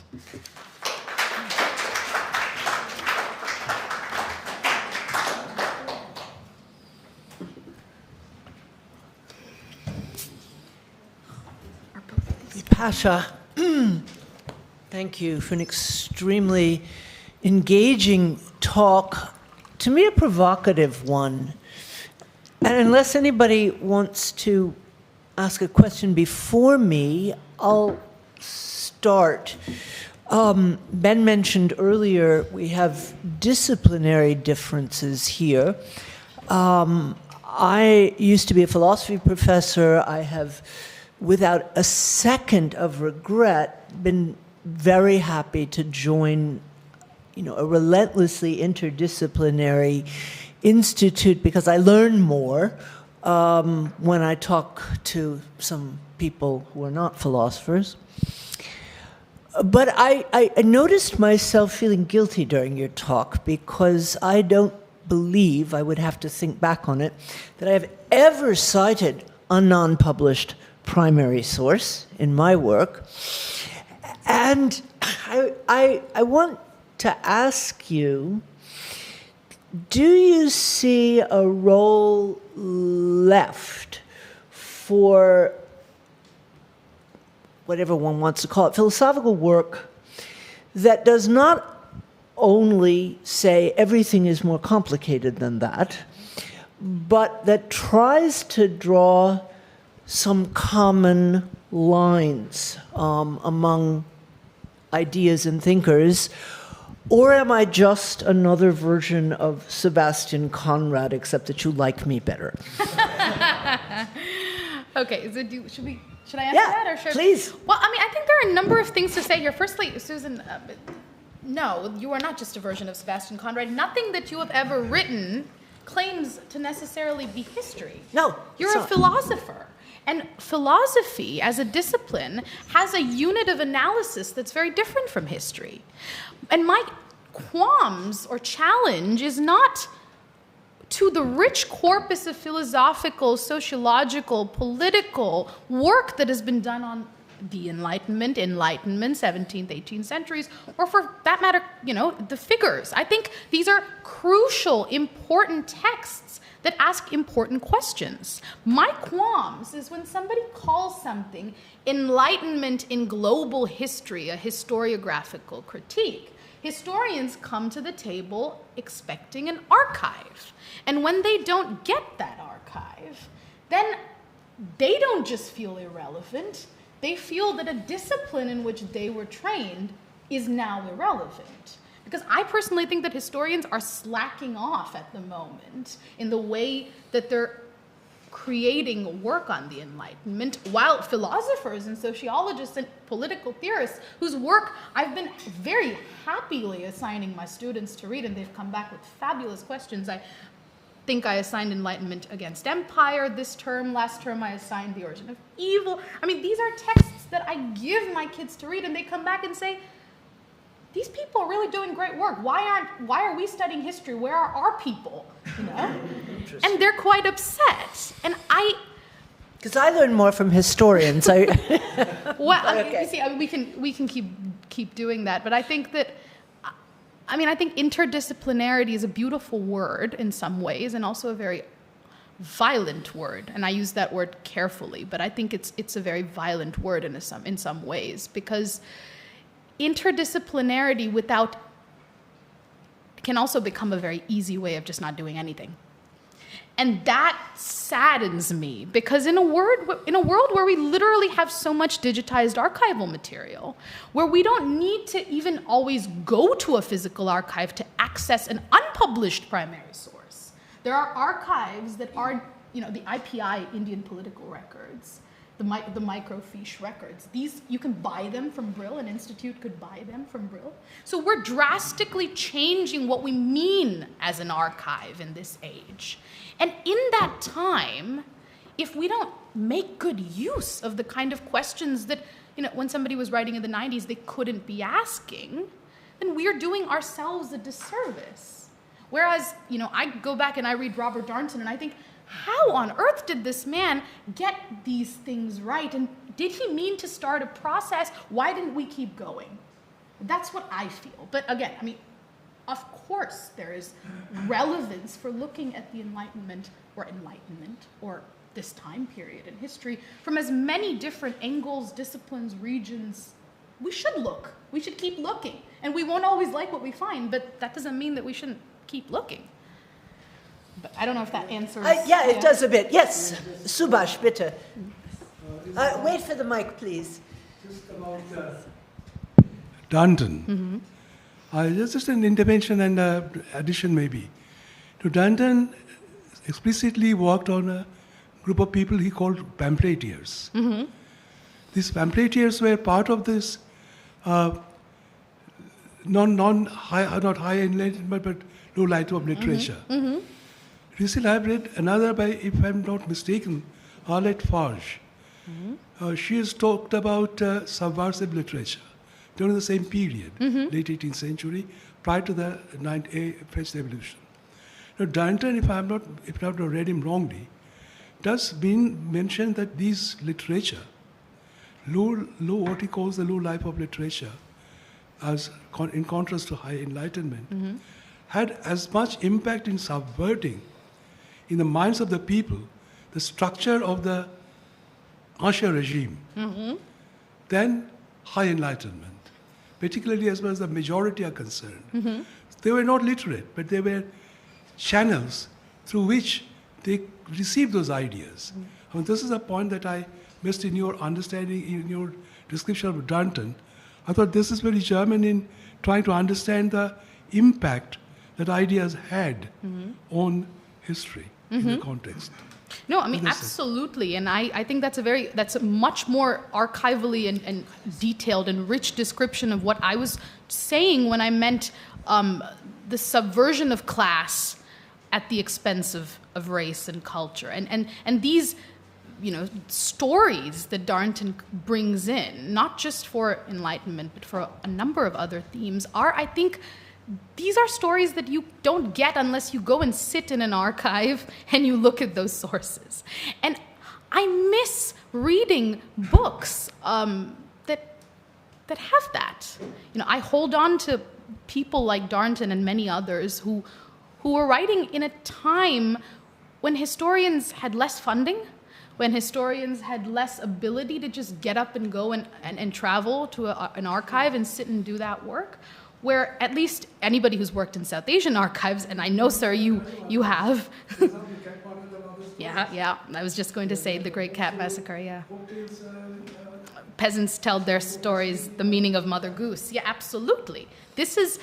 Bipasha, thank you for an extremely engaging talk, to me a provocative one. And unless anybody wants to ask a question before me, I'll start. Ben mentioned earlier we have disciplinary differences here. I used to be a philosophy professor. I have, without a second of regret, been very happy to join, a relentlessly interdisciplinary institute because I learn more when I talk to some people who are not philosophers. But I noticed myself feeling guilty during your talk because I don't believe, I would have to think back on it, that I have ever cited a non-published primary source in my work. And I want to ask you, do you see a role left for whatever one wants to call it, philosophical work that does not only say everything is more complicated than that, but that tries to draw some common lines among ideas and thinkers? Or am I just another version of Sebastian Conrad, except that you like me better? Okay, so should I answer that? Or should please. Well, I think there are a number of things to say here. Firstly, Susan, no, you are not just a version of Sebastian Conrad. Nothing that you have ever written claims to necessarily be history. No. You're a philosopher. And philosophy, as a discipline, has a unit of analysis that's very different from history. And my qualms or challenge is not to the rich corpus of philosophical, sociological, political work that has been done on the Enlightenment, 17th, 18th centuries, or for that matter, the figures. I think these are crucial, important texts that ask important questions. My qualms is when somebody calls something Enlightenment in global history, a historiographical critique. Historians come to the table expecting an archive. And when they don't get that archive, then they don't just feel irrelevant. They feel that a discipline in which they were trained is now irrelevant. Because I personally think that historians are slacking off at the moment in the way that they're creating work on the Enlightenment, while philosophers and sociologists and political theorists, whose work I've been very happily assigning my students to read, and they've come back with fabulous questions. I think I assigned Enlightenment Against Empire this term. Last term I assigned The Origin of Evil. These are texts that I give my kids to read, and they come back and say, these people are really doing great work. Why are we studying history? Where are our people? And they're quite upset. And because I learn more from historians. Well, okay. You see, we can keep doing that. But I think that, I think interdisciplinarity is a beautiful word in some ways, and also a very violent word. And I use that word carefully, but I think it's a very violent word in some ways, because interdisciplinarity can also become a very easy way of just not doing anything. And that saddens me, because in a world where we literally have so much digitized archival material, where we don't need to even always go to a physical archive to access an unpublished primary source. There are archives that are, the IPI, Indian political records, the microfiche records. These, you can buy them from Brill. An institute could buy them from Brill. So we're drastically changing what we mean as an archive in this age. And in that time, if we don't make good use of the kind of questions that, when somebody was writing in the 90s, they couldn't be asking, then we're doing ourselves a disservice. Whereas, I go back and I read Robert Darnton and I think, how on earth did this man get these things right? And did he mean to start a process? Why didn't we keep going? That's what I feel. But again, of course there is relevance for looking at the Enlightenment or this time period in history from as many different angles, disciplines, regions. We should look. We should keep looking. And we won't always like what we find, but that doesn't mean that we shouldn't keep looking. But I don't know if that answers. Yeah, it does a bit. Yes, Subhash, bitte. Wait for the mic, please. Just about Darnton. Just an intervention and addition maybe. So Darnton explicitly worked on a group of people he called pamphleteers. These pamphleteers were part of this not high enlightenment but low light of literature. Recently I've read another by, if I'm not mistaken, Arlette Farge. She has talked about subversive literature during the same period, late 18th century, prior to the French Revolution. Now, Darnton, if I've not read him wrongly, does mention that these literature, what he calls the low life of literature, as in contrast to high enlightenment, had as much impact in subverting, in the minds of the people, the structure of the Ancien regime, than high enlightenment, particularly as far as the majority are concerned. They were not literate, but they were channels through which they received those ideas. This is a point that I missed in your understanding, in your description of Darnton. I thought this is very German in trying to understand the impact that ideas had on history in the context. No, absolutely. And I think that's a much more archivally and detailed and rich description of what I was saying when I meant the subversion of class at the expense of race and culture. And these, stories that Darnton brings in, not just for Enlightenment, but for a number of other themes, I think, these are stories that you don't get unless you go and sit in an archive and you look at those sources. And I miss reading books that have that. I hold on to people like Darnton and many others who were writing in a time when historians had less funding, when historians had less ability to just get up and go and travel to an archive and sit and do that work, where at least anybody who's worked in South Asian archives, and I know, sir, you have. Yeah, I was just going to say the Great Cat Massacre, yeah. Peasants tell their stories, the meaning of Mother Goose. Yeah, absolutely. This is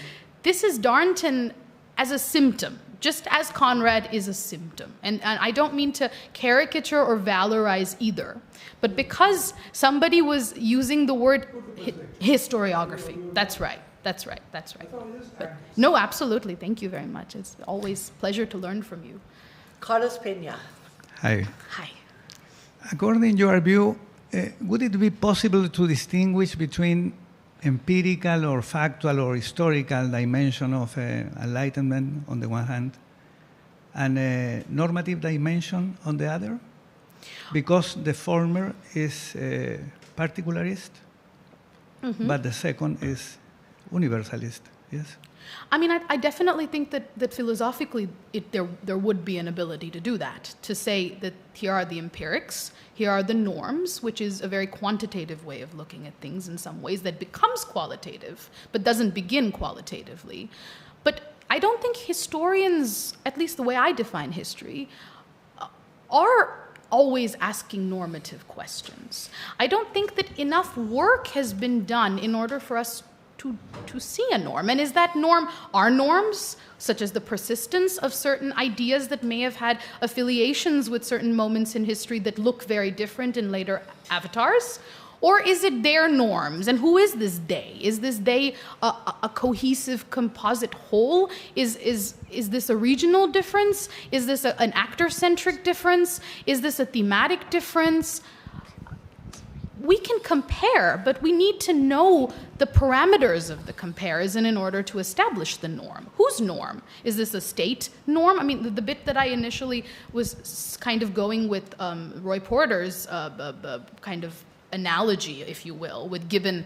Darnton as a symptom, just as Conrad is a symptom. And I don't mean to caricature or valorize either, but because somebody was using the word historiography. That's right. But, no, absolutely. Thank you very much. It's always a pleasure to learn from you. Carlos Peña. Hi. Hi. According to your view, would it be possible to distinguish between empirical or factual or historical dimension of Enlightenment on the one hand and a normative dimension on the other? Because the former is particularist, but the second is universalist, yes? I definitely think that philosophically there would be an ability to do that, to say that here are the empirics, here are the norms, which is a very quantitative way of looking at things in some ways that becomes qualitative, but doesn't begin qualitatively. But I don't think historians, at least the way I define history, are always asking normative questions. I don't think that enough work has been done in order for us to see a norm. And is that norm our norms, such as the persistence of certain ideas that may have had affiliations with certain moments in history that look very different in later avatars? Or is it their norms? And who is this they? Is this they a cohesive composite whole? Is this a regional difference? Is this an actor-centric difference? Is this a thematic difference? We can compare, but we need to know the parameters of the comparison in order to establish the norm. Whose norm? Is this a state norm? I mean, the bit that I initially was kind of going with Roy Porter's kind of analogy, if you will, with Gibbon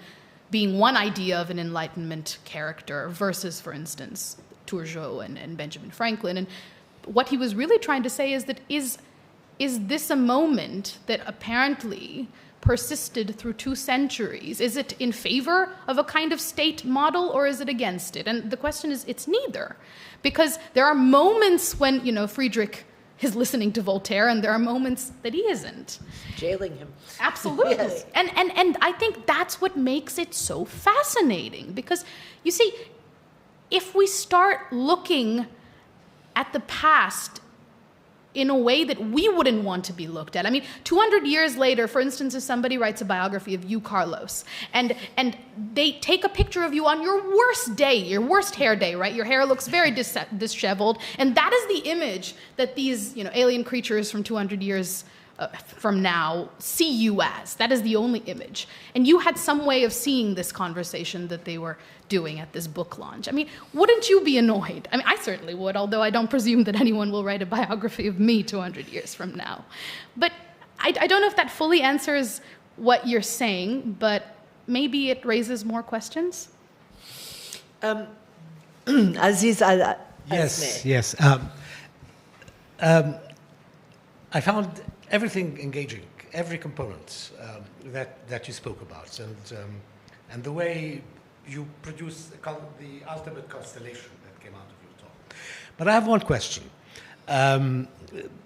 being one idea of an Enlightenment character versus, for instance, Turgot and Benjamin Franklin. And what he was really trying to say is that is this a moment that apparently persisted through 2 centuries? Is it in favor of a kind of state model, or is it against it? And the question is, it's neither. Because there are moments when, Friedrich is listening to Voltaire, and there are moments that he isn't. Jailing him. Absolutely. Yes. And I think that's what makes it so fascinating. Because, you see, if we start looking at the past in a way that we wouldn't want to be looked at. I mean, 200 years later, for instance, if somebody writes a biography of you, Carlos, and they take a picture of you on your worst day, your worst hair day, right? Your hair looks very disheveled, and that is the image that these, alien creatures from 200 years from now see you as. That is the only image. And you had some way of seeing this conversation that they were doing at this book launch. I mean, wouldn't you be annoyed? I mean, I certainly would, although I don't presume that anyone will write a biography of me 200 years from now. But I don't know if that fully answers what you're saying, but maybe it raises more questions. Aziz, Yes. I found everything engaging, every component that you spoke about, and the way you produced the ultimate constellation that came out of your talk. But I have one question.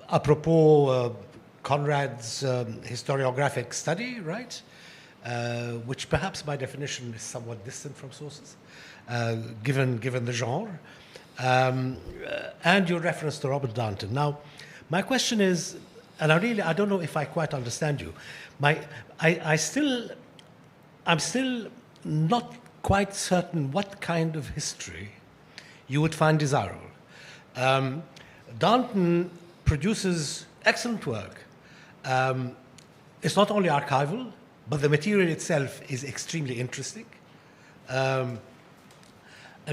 Apropos Conrad's historiographic study, right? Which perhaps by definition is somewhat distant from sources, given the genre, and your reference to Robert Darnton. Now, my question is, and I don't know if I quite understand you. I'm still not quite certain what kind of history you would find desirable. Darnton produces excellent work. It's not only archival, but the material itself is extremely interesting. And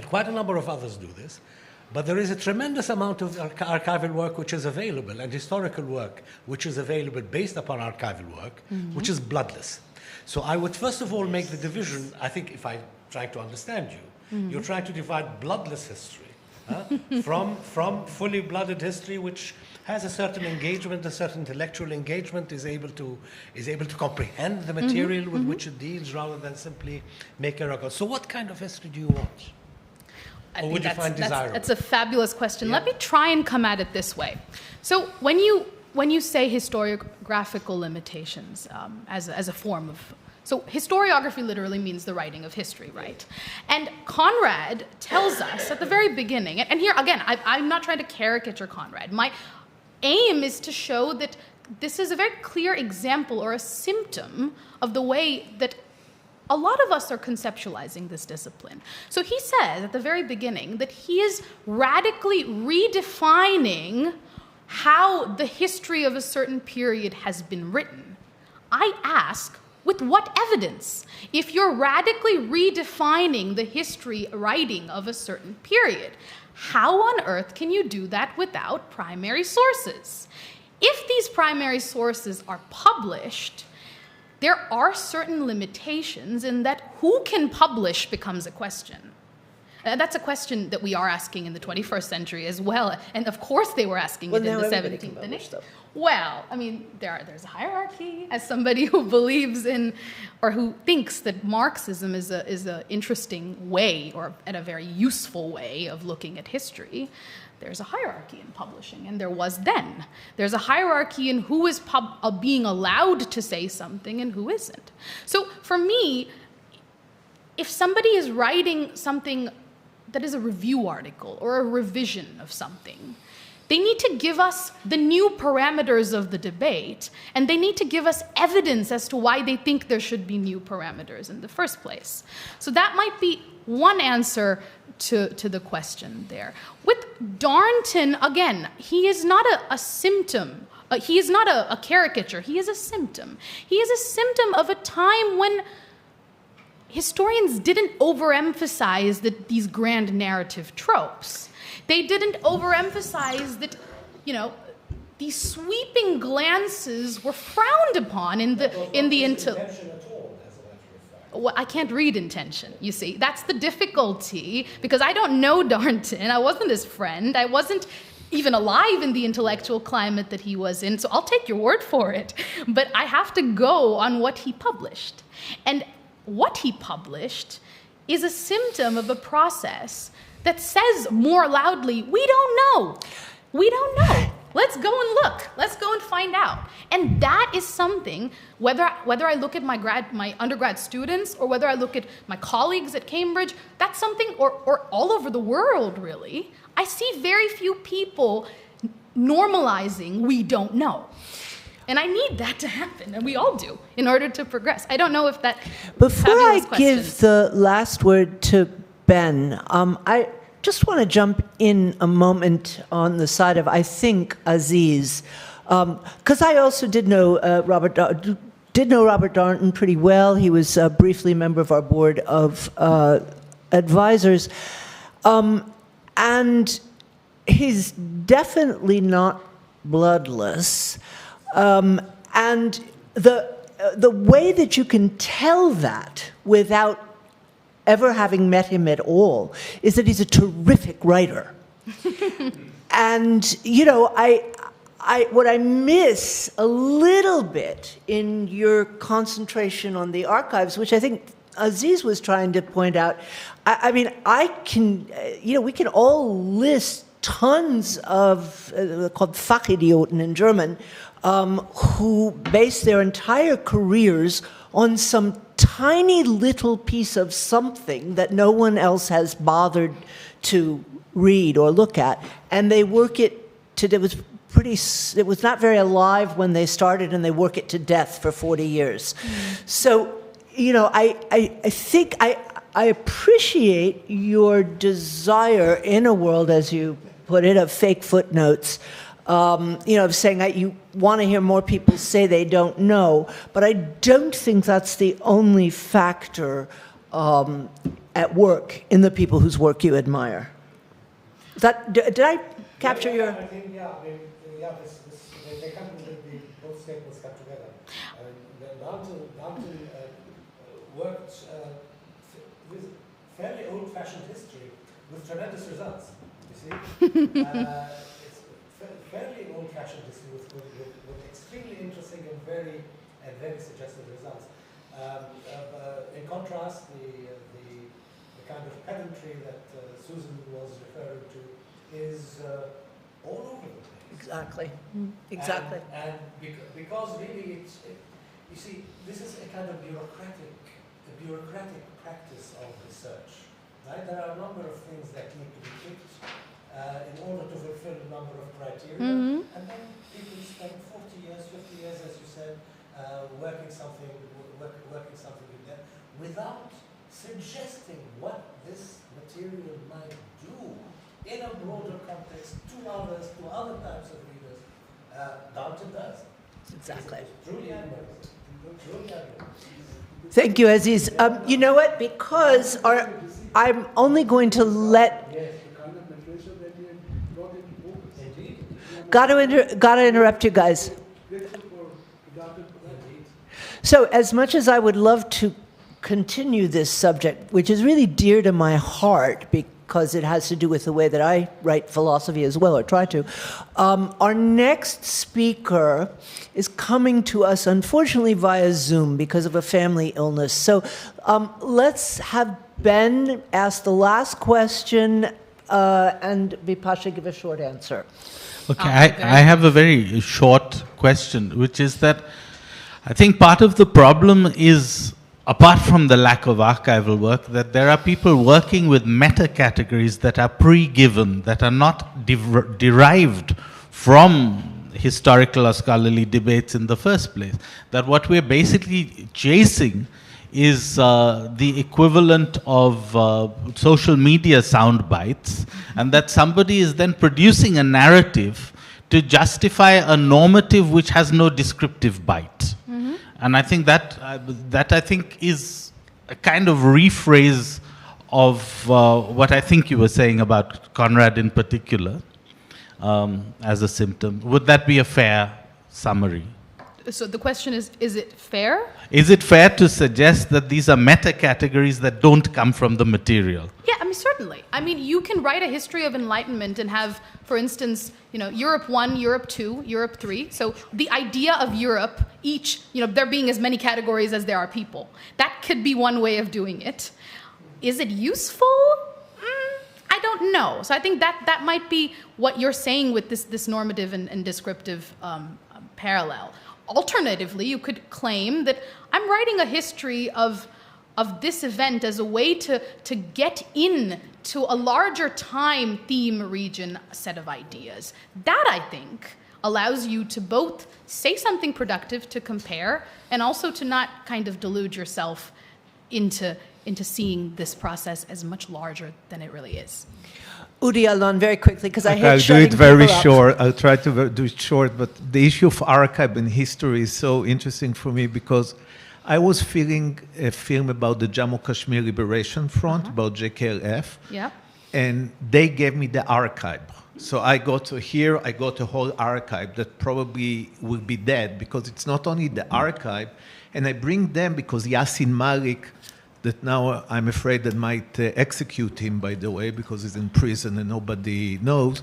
quite a number of others do this. But there is a tremendous amount of archival work which is available, and historical work which is available based upon archival work, which is bloodless. So I would first of all make the division, I think if I try to understand you, you're trying to divide bloodless history from fully blooded history, which has a certain engagement, a certain intellectual engagement, is able to comprehend the material with which it deals rather than simply make a record. So what kind of history do you want? Or would you find desirable? That's a fabulous question. Yeah. Let me try and come at it this way. So when you say historiographical limitations as a form of... So historiography literally means the writing of history, right? And Conrad tells us at the very beginning, and here again, I'm not trying to caricature Conrad. My aim is to show that this is a very clear example or a symptom of the way that a lot of us are conceptualizing this discipline. So he says at the very beginning that he is radically redefining how the history of a certain period has been written. I ask, with what evidence? If you're radically redefining the history writing of a certain period, how on earth can you do that without primary sources? If these primary sources are published, there are certain limitations in that who can publish becomes a question. That's a question that we are asking in the 21st century as well. And of course they were asking it in the 17th and 18th. Well, I mean, there's a hierarchy. As somebody who believes in, or who thinks that Marxism is an interesting way, or a very useful way of looking at history, there's a hierarchy in publishing, and there was then. There's a hierarchy in who is being allowed to say something and who isn't. So for me, if somebody is writing something that is a review article or a revision of something, They need to give us the new parameters of the debate, and they need to give us evidence as to why they think there should be new parameters in the first place. So that might be one answer to the question there. With Darnton, again, he is not a symptom. He is not a caricature. He is a symptom. He is a symptom of a time when historians didn't overemphasize these grand narrative tropes. They didn't overemphasize that, these sweeping glances were frowned upon in the Well, I can't read intention, you see. That's the difficulty, because I don't know Darnton. I wasn't his friend. I wasn't even alive in the intellectual climate that he was in, so I'll take your word for it. But I have to go on what he published. And what he published is a symptom of a process that says more loudly, we don't know. We don't know. Let's go and look. Let's go and find out. And that is something, whether I look at my undergrad students or whether I look at my colleagues at Cambridge, that's something, or all over the world, really, I see very few people normalizing we don't know. And I need that to happen, and we all do, in order to progress. I don't know if that... Before I give the last word to Ben, I just want to jump in a moment on the side of, I think, Aziz, because I also did know Robert Darnton pretty well. He was briefly a member of our board of advisors. And he's definitely not bloodless. And the way that you can tell that without ever having met him at all is that he's a terrific writer. And, what I miss a little bit in your concentration on the archives, which I think Aziz was trying to point out, we can all list tons of, called Fachidioten in German, who base their entire careers on some tiny little piece of something that no one else has bothered to read or look at, and they work it to, it was not very alive when they started, and they work it to death for 40 years. So, I think I appreciate your desire in a world, as you put it, of fake footnotes, of saying that you want to hear more people say they don't know, but I don't think that's the only factor at work in the people whose work you admire. Did I capture your... I think, they come together, both statements come together. Darnton worked with fairly old-fashioned history with tremendous results, you see. It's fairly old-fashioned history with extremely interesting and very suggestive results. In contrast, the kind of pedantry that Susan was referring to is all over the place. Exactly. Exactly. And because really, you see, this is a kind of bureaucratic practice of research, right? There are a number of things that need to be ticked in order to fulfill a number of criteria, and then people spend 40 years, 50 years, as you said, working something with them without suggesting what this material might do in a broader context to others, to other types of readers. Darnton does. Exactly. It's truly admirable. Truly admirable. Thank you, Aziz. You know what? Because I'm only going to let... Got to interrupt you guys. So as much as I would love to continue this subject, which is really dear to my heart because it has to do with the way that I write philosophy as well, or try to, our next speaker is coming to us, unfortunately, via Zoom because of a family illness. So let's have Ben ask the last question and Bipasha give a short answer. Okay, I have a very short question, which is that I think part of the problem is apart from the lack of archival work, that there are people working with meta-categories that are pre-given, that are not derived from historical or scholarly debates in the first place. That what we're basically chasing is the equivalent of social media sound bites, and that somebody is then producing a narrative to justify a normative which has no descriptive bite. And I think that I think is a kind of rephrase of what I think you were saying about Conrad in particular as a symptom. Would that be a fair summary? So the question is it fair? Is it fair to suggest that these are meta-categories that don't come from the material? Yeah, I mean, certainly. I mean, you can write a history of Enlightenment and have, for instance, Europe 1, Europe 2, Europe 3. So the idea of Europe, each, there being as many categories as there are people. That could be one way of doing it. Is it useful? I don't know. So I think that might be what you're saying with this normative and descriptive parallel. Alternatively, you could claim that I'm writing a history of this event as a way to get in to a larger time, theme, region set of ideas. That, I think, allows you to both say something productive to compare and also to not kind of delude yourself into seeing this process as much larger than it really is. Udi Alon, very quickly, because I hate I'll do shutting it very people up. short. I'll try to do it short, but the issue of archive and history is so interesting for me because I was filming a film about the Jammu Kashmir Liberation Front, about JKLF, Yeah. and they gave me the archive. So I got a whole archive that probably will be dead because it's not only the archive, and I bring them because Yassin Malik, that now I'm afraid that might execute him, by the way, because he's in prison and nobody knows.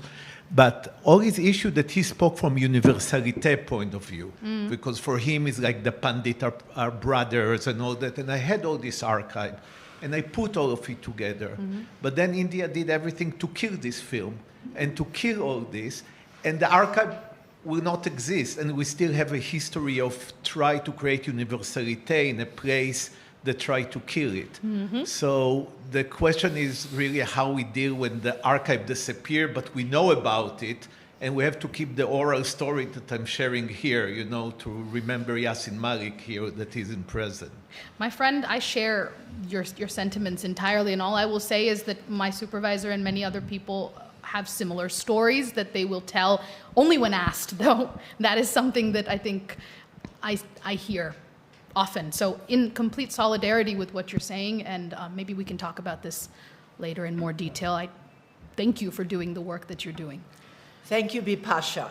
But all his issue that he spoke from universalite point of view, because for him it's like the Pandit are brothers and all that. And I had all this archive, and I put all of it together. But then India did everything to kill this film and to kill all this, and the archive will not exist. And we still have a history of try to create universalite in a place that try to kill it. So the question is really how we deal when the archive disappears, but we know about it, and we have to keep the oral story that I'm sharing here, to remember Yassin Malik here, that he's in prison. My friend, I share your sentiments entirely, and all I will say is that my supervisor and many other people have similar stories that they will tell, only when asked, though. That is something that I think I hear often. So in complete solidarity with what you're saying, and maybe we can talk about this later in more detail. I thank you for doing the work that you're doing. Thank you, Bipasha.